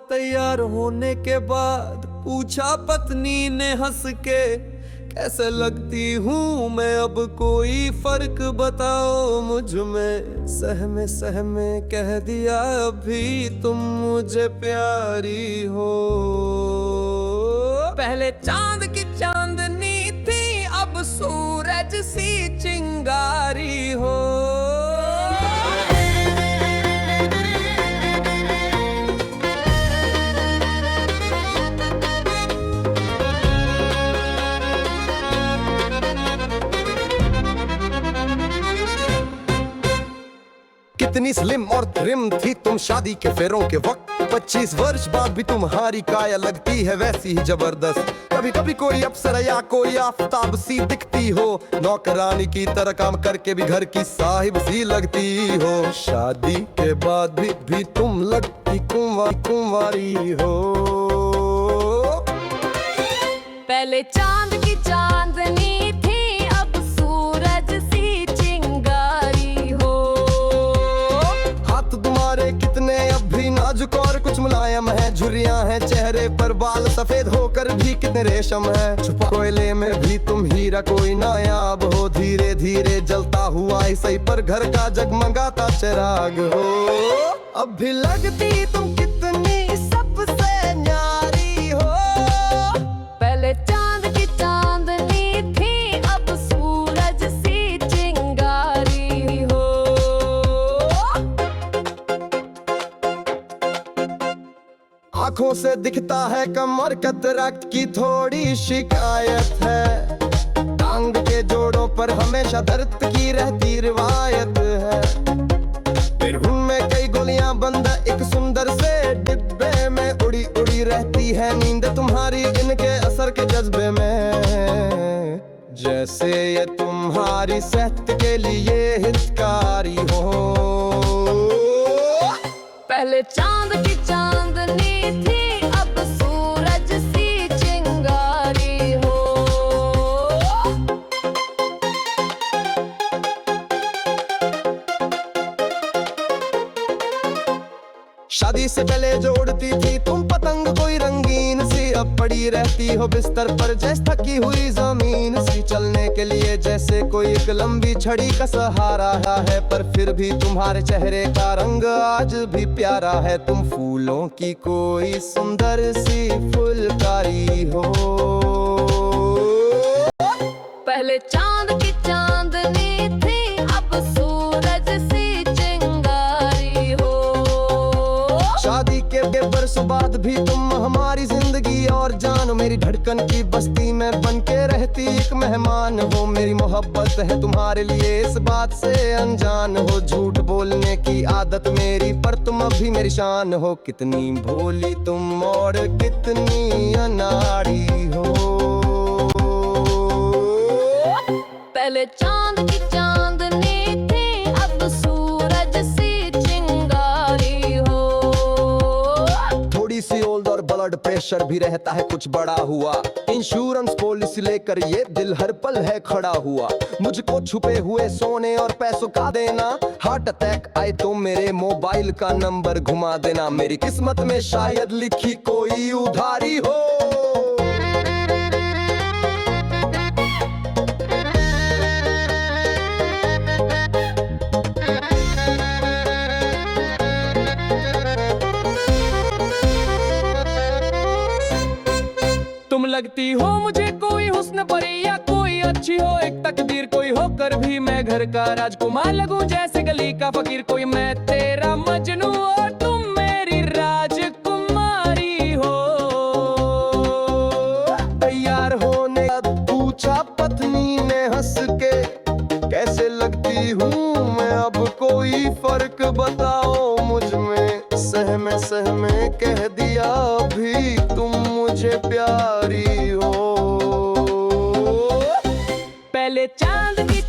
तैयार होने के बाद पूछा पत्नी ने हंस के, कैसे लगती हूँ मैं अब कोई फर्क बताओ मुझ में। सहमे सहमे कह दिया अभी तुम मुझे प्यारी हो। पहले चांद की चांदनी थी अब सूरज सी चिंगारी हो। कितनी स्लिम और ट्रिम थी तुम शादी के फेरों के वक्त, 25 वर्ष बाद भी तुम्हारी काया लगती है वैसी ही जबरदस्त। कभी कभी कोई अप्सरा या कोई आफताब सी दिखती हो, नौकरानी की तरह काम करके भी घर की साहिब सी लगती हो। शादी के बाद भी तुम लगती कुंवारी हो। पहले चांद की चांदनी थी अब सूरज सी चिंगारी हो। हाथ तुम्हारे कितने अब भी नाजुक और कुछ मुलायम है, झुर्रियां हैं चेहरे पर, बाल सफेद होकर भी कितने रेशम है। छुपा कोयले में भी तुम हीरा कोई नायाब हो, धीरे धीरे जलता हुआ इसी पर घर का जगमगाता चिराग हो। अब भी लगती तुम कितनी सबसे न्यारी हो। पहले चांद की चांदनी थी अब सूरज सी चिंगारी हो। आंखों से दिखता है कमर कतरक की थोड़ी शिकायत है, टांग के जोड़ों पर हमेशा दर्द की रहती रिवायत है। फिर उनमें कई गोलियां बंद एक सुंदर से डिब्बे में, उड़ी उड़ी रहती है नींद तुम्हारी इनके असर के जज्बे में। जैसे ये तुम्हारी सेहत के लिए हितकारी हो। पहले चांद की चांदनी थी अब सूरज सी चिंगारी हो। शादी से पहले जो उड़ती थी तुम पतंग कोई रंगीन सी, अब पड़ी रहती हो बिस्तर पर जैसे थकी हुई जमीन सी। चलने के लिए जैसे कोई एक लंबी छड़ी का सहारा है, पर फिर भी तुम्हारे चेहरे का रंग आज भी प्यारा है। तुम फूलों की कोई सुंदर सी फुलकारी हो। पहले चांद की चांदनी थी अब सूरज सी चिंगारी हो। शादी के बरसों बाद भी तुम हमारी जिंदगी और जान, मेरी धड़कन की बस्ती में बन के रहती एक मेहमान हो। मेरी मोहब्बत है तुम्हारे लिए इस बात से अनजान हो। झूठ बोलने की आदत मेरी पर तुम अब भी मेरी शान हो। कितनी भोली तुम और कितनी अनाड़ी हो। पहले चांद की चांदनी थी अब सूरज सी चिंगारी हो। थोड़ी सी ओल्ड और ब्लड प्रेशर भी रहता है कुछ बड़ा हुआ, इंश्योरेंस पॉलिसी लेकर ये दिल हर पल है खड़ा हुआ। मुझको छुपे हुए सोने और पैसों का देना, हार्ट अटैक आए तो मेरे मोबाइल का नंबर घुमा देना। मेरी किस्मत में शायद लिखी कोई उधारी हो। तुम लगती हो मुझे कोई हुस्न परी या कोई अच्छी हो एक तकदीर, कोई होकर भी मैं घर का राजकुमार लगूं जैसे गली का फकीर। कोई मैं तेरा मजनू और तुम मेरी राजकुमारी हो। तैयार होने का पूछा पत्नी ने हंस के, कैसे लगती हूँ मैं अब कोई फर्क बताओ मुझ में। सहमे सहमे कह दिया अभी तुम मुझे प्यारी हो। पहले चांद की